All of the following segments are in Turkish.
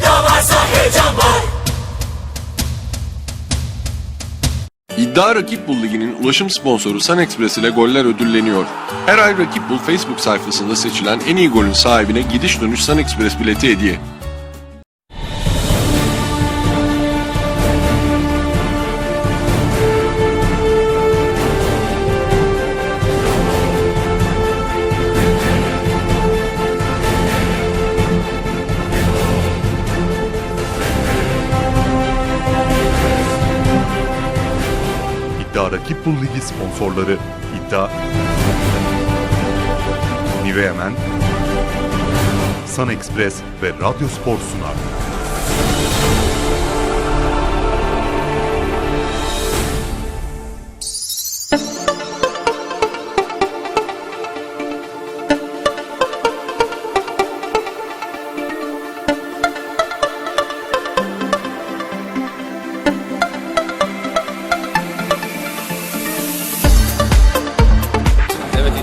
İddia varsa heyecan var. İddia Rakip Bul Ligi'nin ulaşım sponsoru SunExpress ile goller ödülleniyor. Her ay Rakip Bul Facebook sayfasında seçilen en iyi golün sahibine gidiş dönüş SunExpress bileti hediye. İddia Rakip Bul Ligi sponsorları İddia, Nivea Men, SunExpress ve Radyo Spor sunar.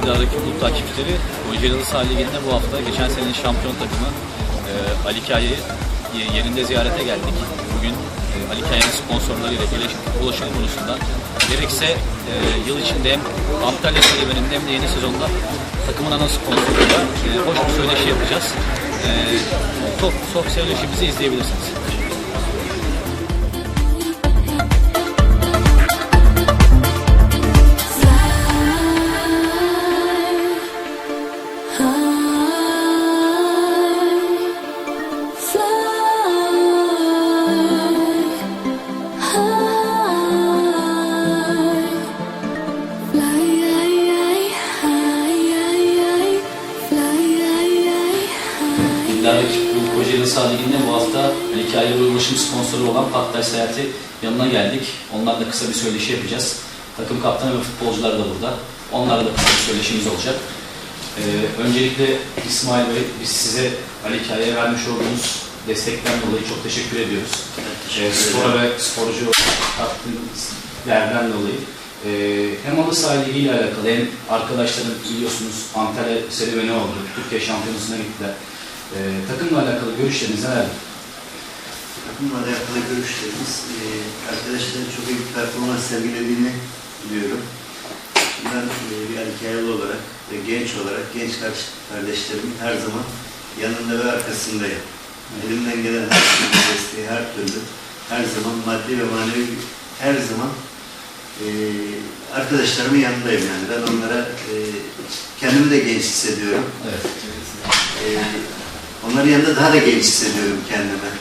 İddiadaki kulüp takipçileri, Kocaeli Saha Ligi'nde bu hafta geçen senenin şampiyon takımı Ali Kaya'yı yerinde ziyarete geldik. Bugün Ali Kaya'nın sponsorlarıyla ulaşım konusunda gerekse yıl içinde hem Antalya Serüveni'nin hem de yeni sezonda takımın ana sponsoruyla hoş bir söyleşi yapacağız. Söyleşimizi izleyebilirsiniz. Kocaeli Saha Ligi'nde bu hafta Ali Kaya ve ulaşım sponsoru olan Pattay Seyahati yanına geldik. Onlarla kısa bir söyleşi yapacağız. Takım kaptanı ve futbolcular da burada. Onlarla da kısa bir söyleşimiz olacak. Öncelikle İsmail Bey, biz size Ali Kaya'ya vermiş olduğunuz destekten dolayı çok teşekkür ediyoruz. Spora ve sporcu kattığınız değerden dolayı. Hem halı saha ligi ile alakalı hem arkadaşlarım biliyorsunuz Antalya serüveni oldu. Türkiye şampiyonasına gittiler. Takımla alakalı görüşleriniz nelerdir? Takımla alakalı görüşlerimiz, arkadaşların çok iyi bir performans sergilediğini biliyorum. Ben bir hikayeli olarak ve genç olarak genç kardeşlerimin her zaman yanında ve arkasındayım. Elimden gelen her türlü desteği, her zaman maddi ve manevi her zaman arkadaşlarımın yanındayım yani. Ben onlara kendimi de genç hissediyorum. Evet. Onların yanında daha da genç hissediyorum kendimi.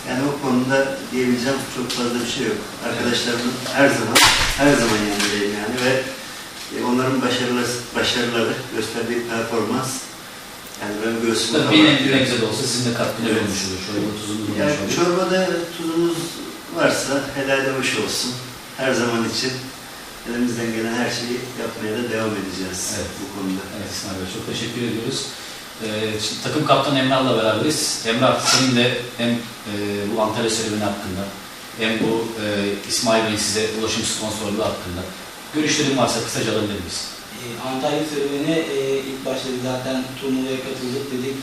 Yani o konuda diyebileceğim çok fazla bir şey yok. Arkadaşlarımın her zaman yanındayım yani ve onların başarıları gösterdiği performans yani benim göğsümde var. Bir nebze de olsa sizin de katkıda olmuş oluyor. Çorba tuzunuz olmuş yani oluyor. Çorbada tuzumuz varsa helal hoş olsun. Her zaman için elimizden gelen her şeyi yapmaya da devam edeceğiz bu konuda. Evet İsmail Bey, çok teşekkür ediyoruz. Şimdi takım kaptanı Emrah'la beraberiz. Emrah, senin de hem bu Antalya serüveni hakkında hem bu İsmail Bey'in size ulaşım sponsorluğu hakkında görüşlerin varsa kısaca alabilir miyiz? Antalya serüveni ilk başta zaten turnuvaya katıldık dedik.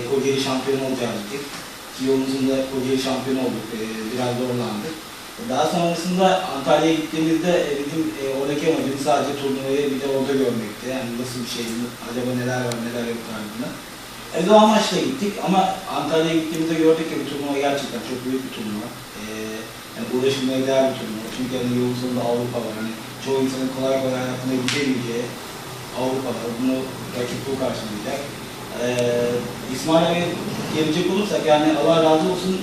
Kocaeli şampiyon olacağız dedik. Yolumuzun da Kocaeli şampiyon olduk. Biraz zorlandık. Daha sonrasında Antalya'ya gittiğimizde bizim oradaki amacımız sadece turnuvayı bir de orada görmekti. Yani nasıl bir şey, acaba neler var neler yok tarzında. O amaçla gittik ama Antalya'ya gittiğimizde gördük ki bu turnuva gerçekten çok büyük bir turnuva. Yani uğraşılmaya değer bir turnuva. Çünkü hani yolun sonunda Avrupa var. Hani çoğu insanın kolay kolay hayatında gidemeyeceği Avrupa var. Bunu rakip bu karşılayacak. İsmail'e gelecek olursak yani Allah razı olsun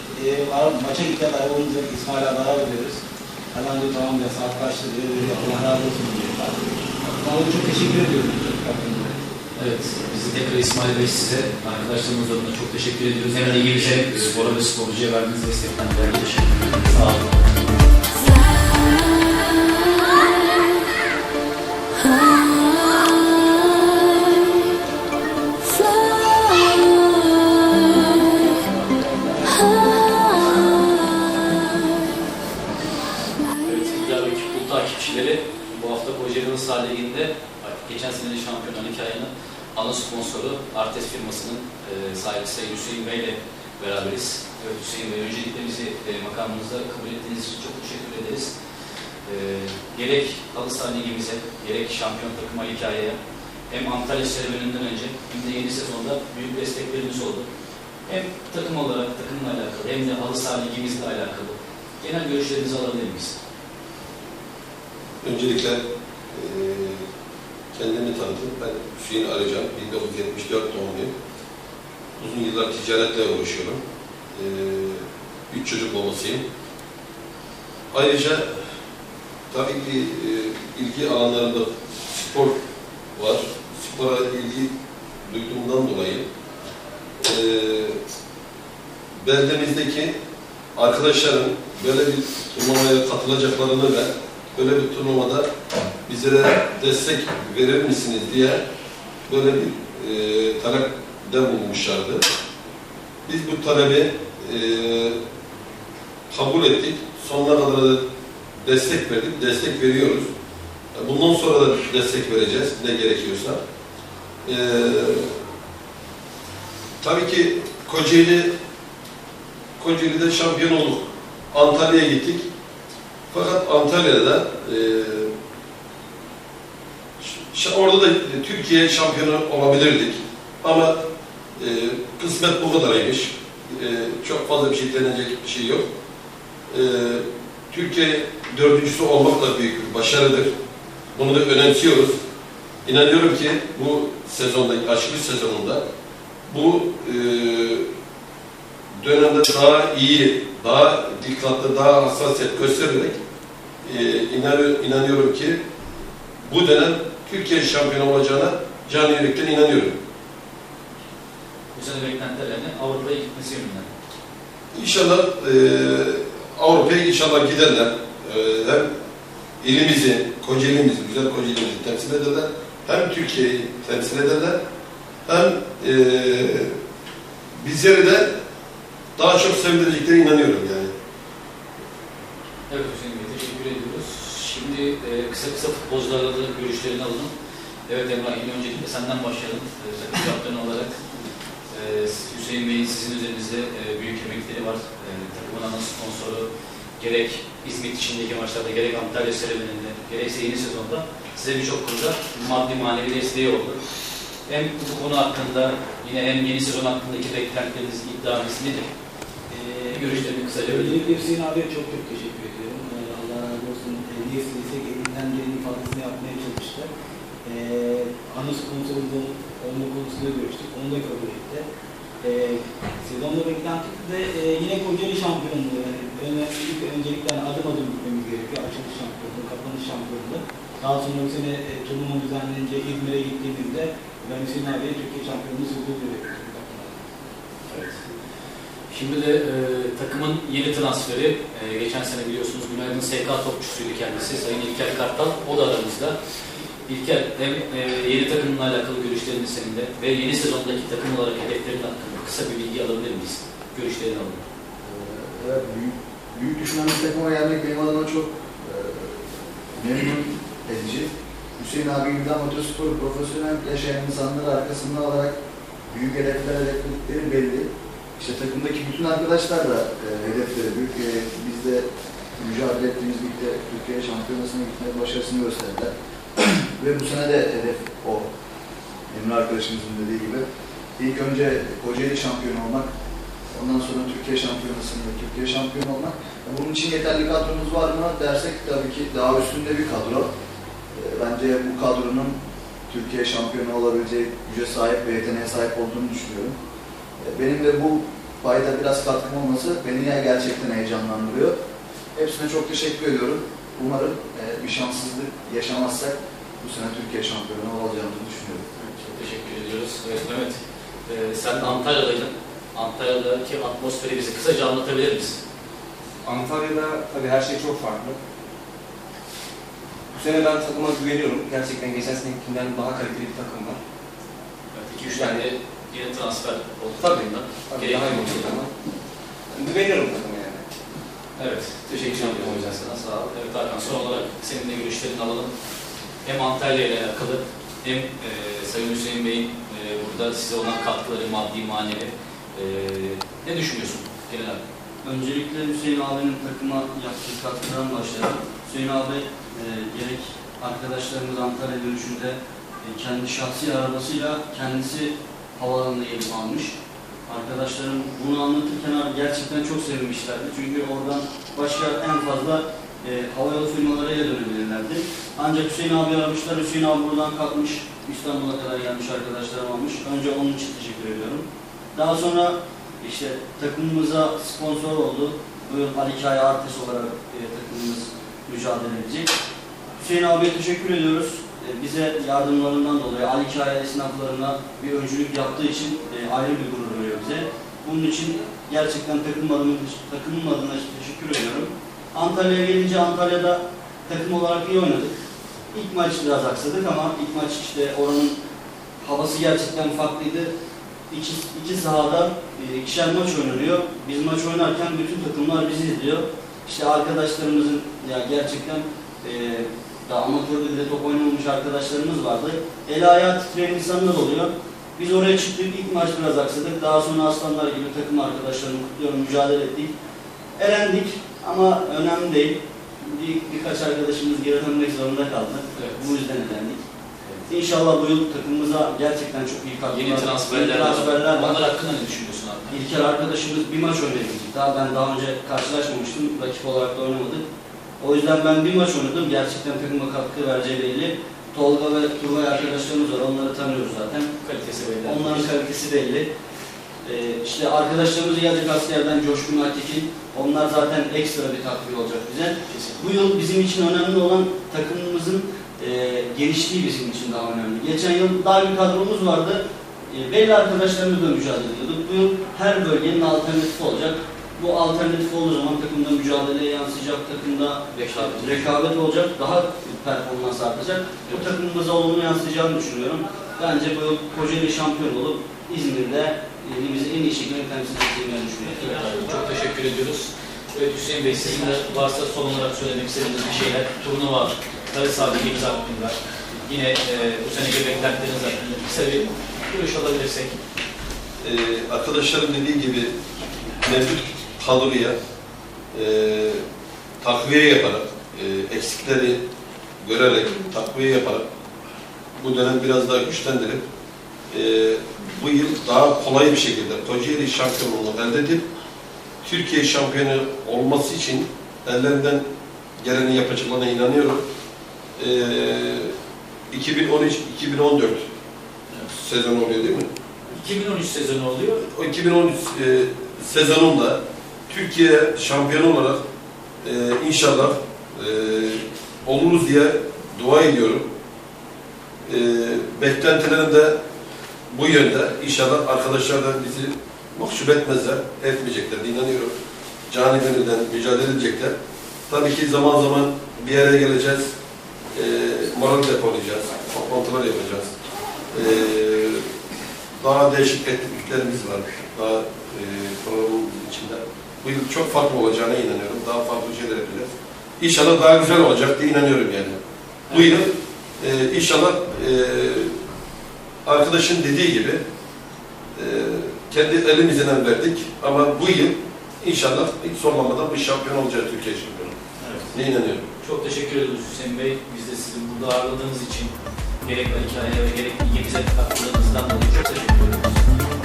maça gittiler, arabamızda İsmail'e beraber veriyoruz. Hemen diyor tamam ya saat kaçtı diyor, Allah razı olsun diyorlar. Ona çok teşekkür ediyorum. Evet, biz de tekrar İsmail Bey size arkadaşlarımız adına çok teşekkür ediyoruz. Hem ligimize hem spora ve sporcuya verdiğiniz destekten dolayı teşekkür ederim. Sağ olun. Takipçileri bu hafta Kocaeli Saha Ligi'nde geçen senenin şampiyonu Ali Kaya'nın ana sponsoru Artes firmasının sahibi Sayın Hüseyin Bey ile beraberiz. Evet Hüseyin Bey, öncelikle bizi makamınızda kabul ettiğiniz için çok teşekkür ederiz. Gerek halı saha ligimize, gerek şampiyon takım Ali Kaya'ya hem Antalya serüveninden önce hem de yeni sezonda büyük destekleriniz oldu. Hem takım olarak takımla alakalı hem de halı saha ligimizle alakalı genel görüşlerinizi alabilir miyiz? Öncelikle kendimi tanıtayım. Ben Hüseyin Arıcan, 1974 doğumluyum. Uzun yıllar ticaretle uğraşıyorum. 3 çocuk babasıyım. Ayrıca tabii ki ilgi alanlarında spor var. Spora ilgi duyduğumdan dolayı beldemizdeki arkadaşların böyle bir turnuvaya katılacaklarını ve böyle bir turnuvada bizlere destek verir misiniz diye böyle bir talepte bulunmuşlardı. Biz bu talebi kabul ettik. Sonuna kadar da destek verdik. Destek veriyoruz. Bundan sonra da destek vereceğiz ne gerekiyorsa. Tabii ki Kocaeli'de şampiyon olduk. Antalya'ya gittik. Fakat Antalya'da orada da Türkiye şampiyonu olabilirdik. Ama kısmet bu kadarıymış. Çok fazla bir şey denecek bir şey yok. Türkiye dördüncüsü olmak da büyük bir başarıdır. Bunu da önemsiyoruz. İnanıyorum ki bu sezonda, açılış sezonunda bu dönemde daha iyi, daha dikkatli, daha hassasiyet göstererek inanıyorum ki bu dönem Türkiye şampiyonu olacağına canı yürekten inanıyorum. Bu sene beklentilerine Avrupa'ya gitmesi yönünden. İnşallah Avrupa'ya inşallah giderler. Hem ilimizi, Kocaeli'mizi, güzel Kocaeli'mizi temsil ederler. Hem Türkiye'yi temsil ederler. Hem bizleri de daha çok sevindireceklerine inanıyorum yani. Evet Hüseyin Bey, teşekkür ediyoruz. Şimdi kısa futbolcularla da görüşlerini alalım. Evet Emrah, yine öncelikle senden başlayalım. Takım kaptanı olarak Hüseyin Bey'in sizin üzerinizde büyük emekleri var. Takımın ana sponsoru gerek İzmit içindeki maçlarda, gerek Antalya serüveninde, gerekse yeni sezonda size birçok konuda maddi manevi desteği oldu. Hem bu konu hakkında, yine hem yeni sezon hakkındaki beklentileriniz, iddianız nedir? Görüşlerini kısaca verin. Öncelikle Hüseyin abiye çok teşekkür ediyorum. Allah razı olsun. Niye istediysek elinden gelen ifadesini yapmaya çalıştı. Ana sponsorumuzun olma konusunda görüştük. Onu da kabul etti. Sezonda beklenti de yine Kocaeli şampiyonluğu. Yani öncelikle adım adım gitmemiz gerekiyor. Açılış şampiyonluğu, kapanış şampiyonluğu. Daha sonra bu sene turnuva düzenlenince İzmir'e gittiğimizde ben Hüseyin abiye Türkiye şampiyonluğu sözü veriyorum. Evet. Şimdi de takımın yeni transferi, geçen sene biliyorsunuz Günaydın SK topçusuydu kendisi, Sayın İlker Kartal, o da aramızda. İlker, hem yeni takımla alakalı görüşlerini seninle ve yeni sezondaki takım olarak hedeflerin hakkında kısa bir bilgi alabilir miyiz? Görüşlerini alalım. Evet, büyük düşünen bir takıma gelmek benim adıma çok memnun edici. Hüseyin abi gibi amatör sporu profesyonel yaşayan insanları arkasında alarak büyük hedefledikleri belli. İşte takımdaki bütün arkadaşlar da hedefleri büyük. Biz de mücadele ettiğimiz birlikte Türkiye şampiyonasına gitmeye başarısını gösterdiler. Ve bu sene de hedef o. Emre arkadaşımızın dediği gibi. İlk önce Kocaeli şampiyonu olmak, ondan sonra Türkiye şampiyonasında Türkiye şampiyonu olmak. Bunun için yeterli kadromuz var mı dersek tabii ki daha üstünde bir kadro. Bence bu kadronun Türkiye şampiyonu olabileceği güce sahip ve yeteneğe sahip olduğunu düşünüyorum. Benim de bu payda biraz katkım olması beni gerçekten heyecanlandırıyor. Hepsine çok teşekkür ediyorum. Umarım bir şanssızlık yaşamazsak bu sene Türkiye şampiyonu olacağımızı düşünüyorum. Çok teşekkür ediyoruz. Evet Mehmet, sen Antalya'daydın. Antalya'daki atmosferi bize kısaca anlatabilir misin? Antalya'da tabii her şey çok farklı. Bu sene ben takıma güveniyorum. Gerçekten geçen senekinden daha kaliteli bir takım var. Evet, 2-3 tane de yeni transfer oldu. Tabii daha iyi olacak ama. Güveniyorum takıma yani. Evet, teşekkür ederim sana. Sağ ol. Evet Hakan, son olarak senin de görüşlerini alalım. Hem Antalya ile alakalı hem Sayın Hüseyin Bey'in burada burada size olan katkıları, maddi, manevi. Ne düşünüyorsun Genel abi? Öncelikle Hüseyin abinin takıma yaptığı katkıdan başlayalım. Hüseyin abi gerek arkadaşlarımız Antalya dönüşünde kendi şahsi arabasıyla kendisi havaalanına gelip almış. Arkadaşlarım bunu anlatırken abi gerçekten çok sevinmişlerdi. Çünkü oradan başka en fazla havayolu firmalarıyla dönebilirlerdi. Ancak Hüseyin abi aramışlar. Hüseyin abi buradan kalkmış, İstanbul'a kadar gelmiş, arkadaşlarım almış. Önce onun için teşekkür ediyorum. Daha sonra işte takımımıza sponsor oldu. Bu yıl Ali Kaya Artes olarak takımımız mücadele edecek. Hüseyin abiye teşekkür ediyoruz. Bize yardımlarından dolayı Ali Kaya esnaflarına bir öncülük yaptığı için ayrı bir gurur veriyor bize. Bunun için gerçekten takımım adına teşekkür ediyorum. Antalya'ya gelince Antalya'da takım olarak iyi oynadık. İlk maç biraz aksadık ama ilk maç işte oranın havası gerçekten farklıydı. İki sahada ikişer maç oynanıyor. Biz maç oynarken bütün takımlar bizi izliyor. İşte arkadaşlarımızın ya gerçekten daha amatörde bile top oynamamış arkadaşlarımız vardı. El ayağı titreyen insanlar oluyor. Biz oraya çıktık, ilk maç biraz aksadık. Daha sonra aslanlar gibi takım arkadaşlarımı kutluyorum, mücadele ettik. Elendik ama önemli değil. Birkaç arkadaşımız geri dönmek zorunda kaldı. Evet. Bu yüzden elendik. Evet. İnşallah bu yıl takımımıza gerçekten çok iyi katkılar. Yeni transferler var. Onlar hakkında ne düşünüyorsun abi? İlker arkadaşımız bir maç oynayabildik. Daha önce karşılaşmamıştım. Rakip olarak da oynamadık. O yüzden ben bir maç oynadım. Gerçekten takıma katkı vereceği belli. Tolga ve Turgay arkadaşlarımız var. Onları tanıyoruz zaten. Kalitesi belli. Onların kalitesi belli. İşte arkadaşlarımız geldik askerden Coşkun Aytekin. Onlar zaten ekstra bir takviye olacak bize. Bu yıl bizim için önemli olan takımımızın genişliği bizim için daha önemli. Geçen yıl dar bir kadromuz vardı. Belli arkadaşlarımızla mücadele ediyorduk. Bu yıl her bölgenin alternatifi olacak. Bu alternatif olduğu zaman takımda mücadeleye yansıyacak, takımda rekabet olacak, daha performans artacak. Bu takımımıza olumlu yansıyacağını düşünüyorum. Bence bu yıl Kocaeli şampiyon olup İzmir'de elimizi en iyi şekilde temsil edeceğini düşünüyorum. Evet, çok teşekkür ediyoruz. Evet Hüseyin Bey, sizin de varsa son olarak söylemek istediğiniz bir şeyler, turnuva, Karasahabe imza hakkında, yine bu seneki beklentileriniz hakkında kısa bir görüş alabilirsek. Arkadaşlarım dediği gibi mevcut kadroya takviye yaparak, eksikleri görerek, takviye yaparak bu dönem biraz daha güçlendirip bu yıl daha kolay bir şekilde Kocaeli şampiyonluğunu elde edip Türkiye şampiyonu olması için ellerinden geleni yapacaklarına inanıyorum. 2013-2014 sezonu oluyor değil mi? 2013 sezonu oluyor. O 2013 sezonunda Türkiye şampiyonu olarak inşallah oluruz diye dua ediyorum. Beklentilerim de bu yönde. İnşallah arkadaşlar da bizi mahcup etmezler, etmeyecekler diye inanıyorum. Cani gönülden mücadele edecekler. Tabii ki zaman zaman bir yere geleceğiz, moral depolayacağız, toplantılar yapacağız. Daha değişik etkinliklerimiz var. Daha programın içinde. Bu yıl çok farklı olacağına inanıyorum. Daha farklı şeyler yapacağız. İnşallah daha güzel olacak diye inanıyorum yani. Bu yıl inşallah arkadaşın dediği gibi kendi elimizden verdik ama bu yıl inşallah hiç zorlamadan bir şampiyon olacak Türkiye şampiyonu. Evet. Ne inanıyorum. Çok teşekkür ediyoruz Hüseyin Bey. Biz de sizin burada ağırladığınız için gerek hikayeye ve gerek ilgimize katkılarınızdan dolayı çok teşekkür ediyoruz.